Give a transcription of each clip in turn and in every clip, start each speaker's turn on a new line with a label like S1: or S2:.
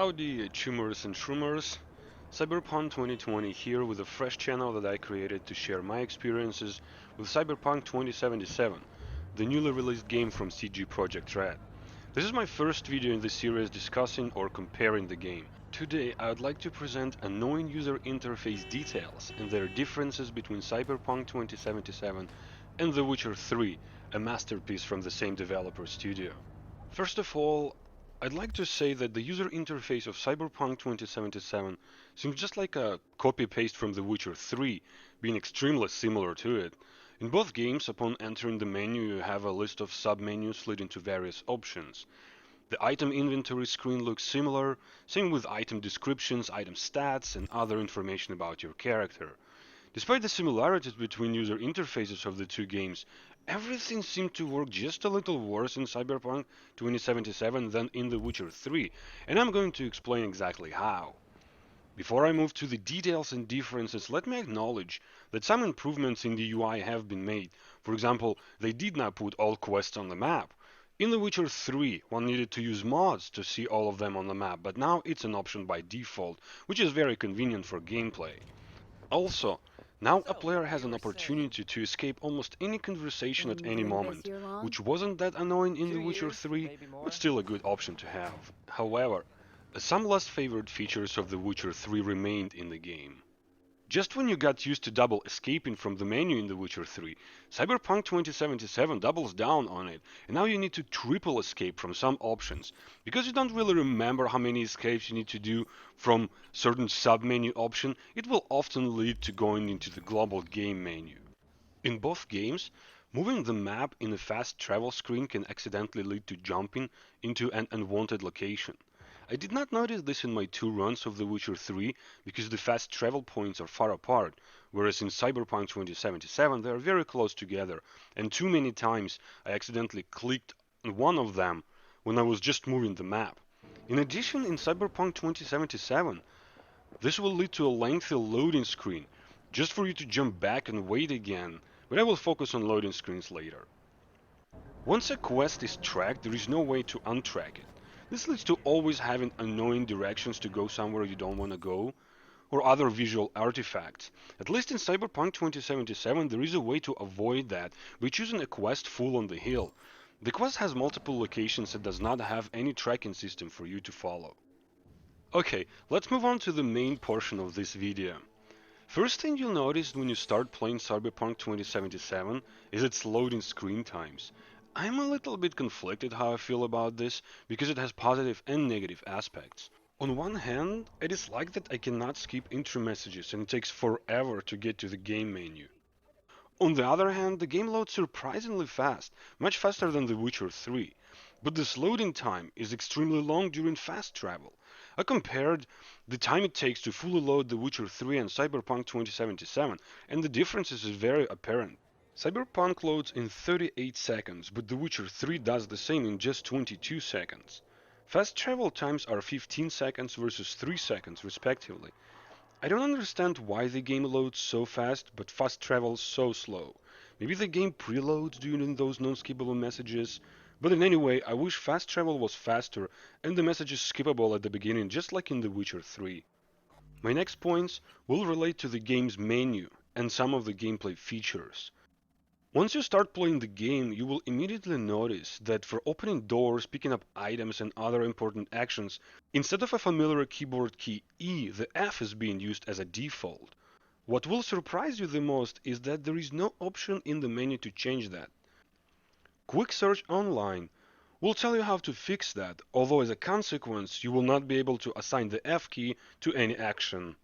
S1: Howdy, chumers and shroomers. Cyberpunk 2020 here with a fresh channel that I created to share my experiences with Cyberpunk 2077, the newly released game from CG Projekt Red. This is my first video in the series discussing or comparing the game. Today I would like to present annoying user interface details and their differences between Cyberpunk 2077 and The Witcher 3, a masterpiece from the same developer studio. First of all, I'd like to say that the user interface of Cyberpunk 2077 seems just like a copy-paste from The Witcher 3, being extremely similar to it. In both games, upon entering the menu, you have a list of sub-menus leading to various options. The item inventory screen looks similar, same with item descriptions, item stats, and other information about your character. Despite the similarities between user interfaces of the two games, everything seemed to work just a little worse in Cyberpunk 2077 than in The Witcher 3, and I'm going to explain exactly how. Before I move to the details and differences, let me acknowledge that some improvements in the UI have been made. For example, they did not put all quests on the map. In The Witcher 3, one needed to use mods to see all of them on the map, but now it's an option by default, which is very convenient for gameplay. Also, now a player has an opportunity to escape almost any conversation at any moment, which wasn't that annoying in The Witcher 3, but still a good option to have. However, some less favored features of The Witcher 3 remained in the game. Just when you got used to double escaping from the menu in The Witcher 3, Cyberpunk 2077 doubles down on it, and now you need to triple escape from some options, because you don't really remember how many escapes you need to do from certain sub-menu option. It will often lead to going into the global game menu. In both games, moving the map in a fast travel screen can accidentally lead to jumping into an unwanted location. I did not notice this in my two runs of The Witcher 3 because the fast travel points are far apart, whereas in Cyberpunk 2077 they are very close together, and too many times I accidentally clicked on one of them when I was just moving the map. In addition, in Cyberpunk 2077, this will lead to a lengthy loading screen, just for you to jump back and wait again, but I will focus on loading screens later. Once a quest is tracked, there is no way to untrack it. This leads to always having annoying directions to go somewhere you don't want to go, or other visual artifacts. At least in Cyberpunk 2077 there is a way to avoid that by choosing a quest full on the hill. The quest has multiple locations and does not have any tracking system for you to follow. Okay, let's move on to the main portion of this video. First thing you'll notice when you start playing Cyberpunk 2077 is its loading screen times. I'm a little bit conflicted how I feel about this, because it has positive and negative aspects. On one hand, I dislike that I cannot skip intro messages and it takes forever to get to the game menu. On the other hand, the game loads surprisingly fast, much faster than The Witcher 3. But this loading time is extremely long during fast travel. I compared the time it takes to fully load The Witcher 3 and Cyberpunk 2077, and the differences is very apparent. Cyberpunk loads in 38 seconds, but The Witcher 3 does the same in just 22 seconds. Fast travel times are 15 seconds versus 3 seconds respectively. I don't understand why the game loads so fast, but fast travels so slow. Maybe the game preloads during those non-skippable messages, but in any way, I wish fast travel was faster and the messages skippable at the beginning, just like in The Witcher 3. My next points will relate to the game's menu and some of the gameplay features. Once you start playing the game, you will immediately notice that for opening doors, picking up items and other important actions, instead of a familiar keyboard key E, the F is being used as a default. What will surprise you the most is that there is no option in the menu to change that. Quick search online will tell you how to fix that, although as a consequence you will not be able to assign the F key to any action.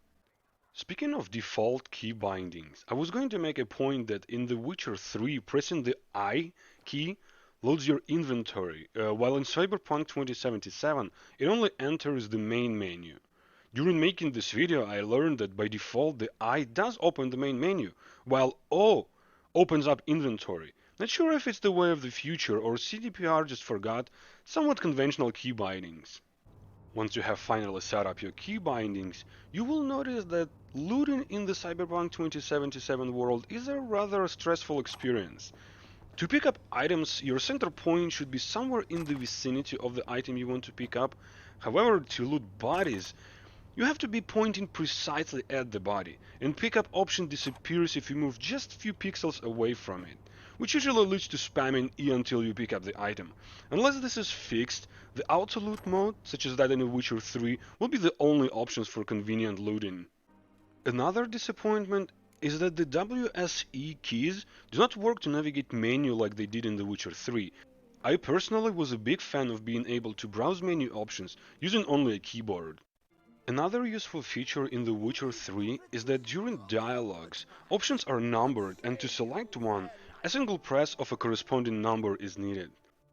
S1: Speaking of default key bindings, I was going to make a point that in The Witcher 3, pressing the I key loads your inventory, while in Cyberpunk 2077 it only enters the main menu. During making this video I learned that by default the I does open the main menu, while O opens up inventory. Not sure if it's the way of the future or CDPR just forgot somewhat conventional key bindings. Once you have finally set up your key bindings, you will notice that looting in the Cyberpunk 2077 world is a rather stressful experience. To pick up items, your center point should be somewhere in the vicinity of the item you want to pick up. However, to loot bodies, you have to be pointing precisely at the body, and pickup option disappears if you move just a few pixels away from it, which usually leads to spamming E until you pick up the item. Unless this is fixed, the auto loot mode, such as that in The Witcher 3, will be the only options for convenient looting. Another disappointment is that the WSE keys do not work to navigate menu like they did in The Witcher 3. I personally was a big fan of being able to browse menu options using only a keyboard. Another useful feature in The Witcher 3 is that during dialogues, options are numbered, and to select one, a single press of a corresponding number is needed.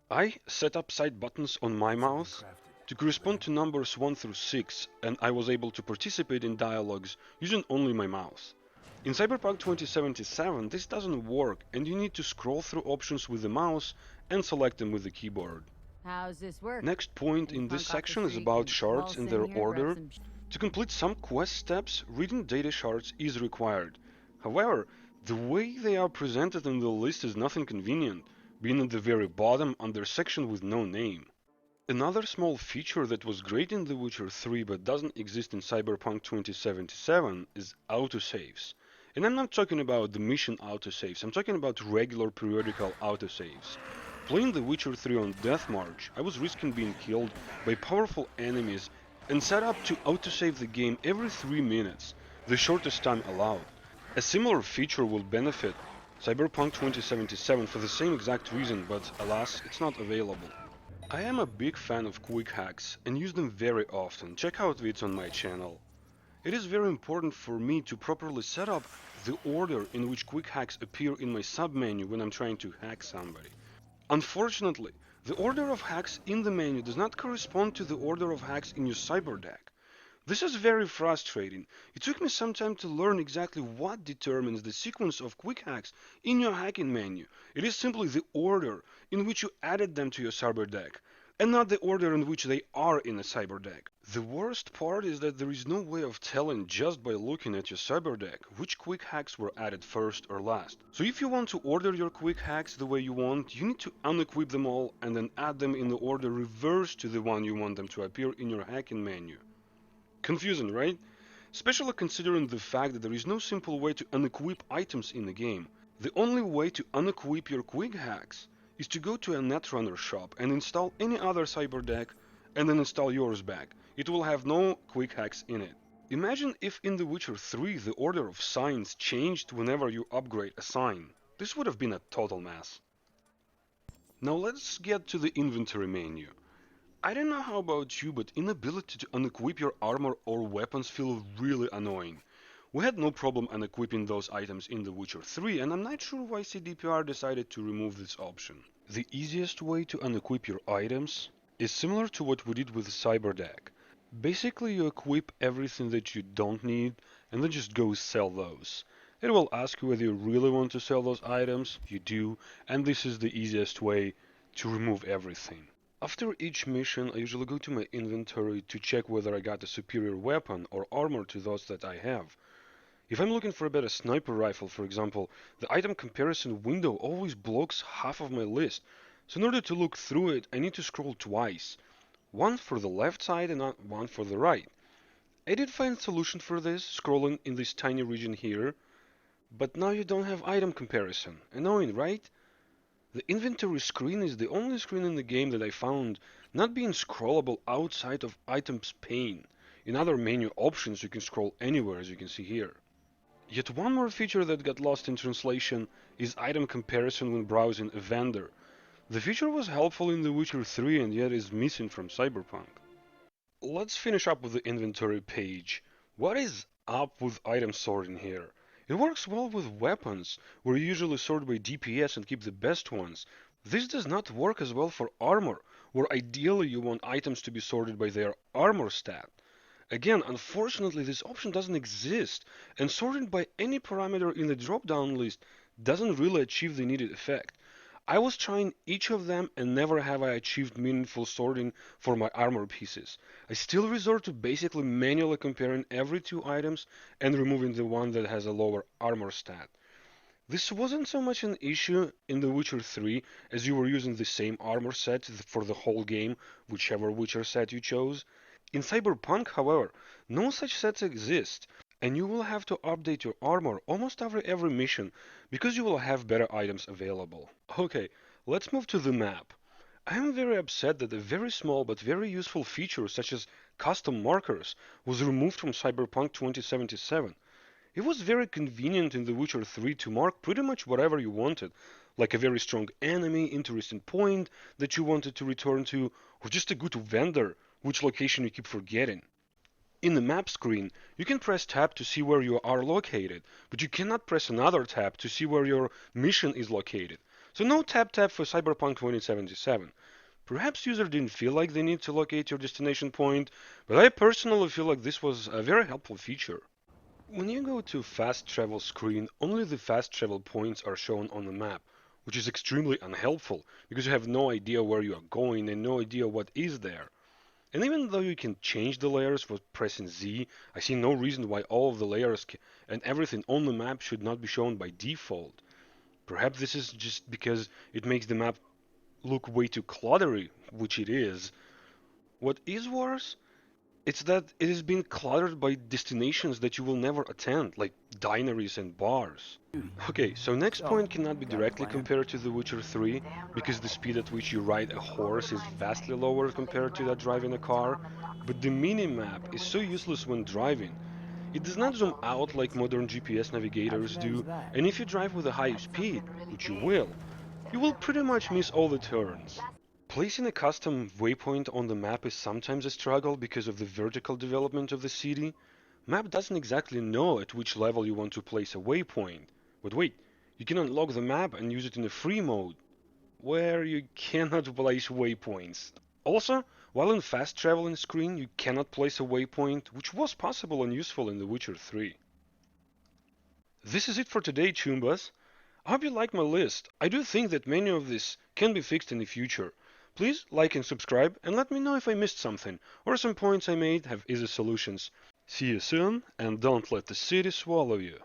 S1: I set up side buttons on my mouse to correspond to numbers 1 through 6, and I was able to participate in dialogues using only my mouse. In Cyberpunk 2077, this doesn't work, and you need to scroll through options with the mouse and select them with the keyboard.
S2: How's this work?
S1: Next point
S2: Any
S1: in this
S2: punk off the
S1: section is
S2: street
S1: about
S2: can
S1: shards
S2: waltz
S1: in
S2: in
S1: their
S2: here, grab
S1: order.
S2: some
S1: To complete some quest steps, reading data shards is required. However, the way they are presented in the list is nothing convenient, being at the very bottom under section with no name. Another small feature that was great in The Witcher 3 but doesn't exist in Cyberpunk 2077 is autosaves. And I'm not talking about the mission autosaves, I'm talking about regular periodical autosaves. Playing The Witcher 3 on Death March, I was risking being killed by powerful enemies and set up to autosave the game every 3 minutes, the shortest time allowed. A similar feature will benefit Cyberpunk 2077 for the same exact reason, but alas, it's not available. I am a big fan of quick hacks and use them very often. Check out vids on my channel. It is very important for me to properly set up the order in which quick hacks appear in my submenu when I'm trying to hack somebody. Unfortunately, the order of hacks in the menu does not correspond to the order of hacks in your cyber deck. This is very frustrating. It took me some time to learn exactly what determines the sequence of quick hacks in your hacking menu. It is simply the order in which you added them to your cyber deck, and not the order in which they are in a cyber deck. The worst part is that there is no way of telling just by looking at your cyber deck which quick hacks were added first or last. So if you want to order your quick hacks the way you want, you need to unequip them all and then add them in the order reverse to the one you want them to appear in your hacking menu. Confusing, right? Especially considering the fact that there is no simple way to unequip items in the game. The only way to unequip your quick hacks is to go to a Netrunner shop and install any other cyber deck and then install yours back. It will have no quick hacks in it. Imagine if in The Witcher 3 the order of signs changed whenever you upgrade a sign. This would have been a total mess. Now let's get to the inventory menu. I don't know how about you, but inability to unequip your armor or weapons feel really annoying. We had no problem unequipping those items in The Witcher 3, and I'm not sure why CDPR decided to remove this option. The easiest way to unequip your items is similar to what we did with the Cyber Deck. Basically, you equip everything that you don't need, and then just go sell those. It will ask you whether you really want to sell those items, you do, and this is the easiest way to remove everything. After each mission, I usually go to my inventory to check whether I got a superior weapon or armor to those that I have. If I'm looking for a better sniper rifle, for example, the item comparison window always blocks half of my list, so in order to look through it, I need to scroll twice. One for the left side and one for the right. I did find a solution for this, scrolling in this tiny region here, but now you don't have item comparison. Annoying, right? The inventory screen is the only screen in the game that I found not being scrollable outside of items pane. In other menu options you can scroll anywhere, as you can see here. Yet one more feature that got lost in translation is item comparison when browsing a vendor. The feature was helpful in The Witcher 3 and yet is missing from Cyberpunk. Let's finish up with the inventory page. What is up with item sorting here? It works well with weapons, where you usually sort by DPS and keep the best ones. This does not work as well for armor, where ideally you want items to be sorted by their armor stat. Again, unfortunately this option doesn't exist, and sorting by any parameter in the drop-down list doesn't really achieve the needed effect. I was trying each of them and never have I achieved meaningful sorting for my armor pieces. I still resort to basically manually comparing every two items and removing the one that has a lower armor stat. This wasn't so much an issue in The Witcher 3 as you were using the same armor set for the whole game, whichever Witcher set you chose. In Cyberpunk, however, no such sets exist, and you will have to update your armor almost every mission because you will have better items available. Okay, let's move to the map. I am very upset that a very small but very useful feature such as custom markers was removed from Cyberpunk 2077. It was very convenient in The Witcher 3 to mark pretty much whatever you wanted, like a very strong enemy, interesting point that you wanted to return to, or just a good vendor, which location you keep forgetting. In the map screen, you can press tab to see where you are located, but you cannot press another tab to see where your mission is located. So no tab for Cyberpunk 2077. Perhaps users didn't feel like they need to locate your destination point, but I personally feel like this was a very helpful feature. When you go to fast travel screen, only the fast travel points are shown on the map, which is extremely unhelpful because you have no idea where you are going and no idea what is there. And even though you can change the layers with pressing Z, I see no reason why all of the layers and everything on the map should not be shown by default. Perhaps this is just because it makes the map look way too cluttery, which it is. What is worse, it's that it is being cluttered by destinations that you will never attend, like dineries and bars. Okay, so next point cannot be directly compared to The Witcher 3, because the speed at which you ride a horse is vastly lower compared to that driving a car, but the mini-map is so useless when driving. It does not zoom out like modern GPS navigators do, and if you drive with a high speed, which you will pretty much miss all the turns. Placing a custom waypoint on the map is sometimes a struggle because of the vertical development of the city. Map doesn't exactly know at which level you want to place a waypoint. But wait, you can unlock the map and use it in a free mode, where you cannot place waypoints. Also, while in fast traveling screen, you cannot place a waypoint, which was possible and useful in The Witcher 3. This is it for today, Chumbas. I hope you like my list. I do think that many of this can be fixed in the future. Please like and subscribe and let me know if I missed something or some points I made have easy solutions. See you soon and don't let the city swallow you.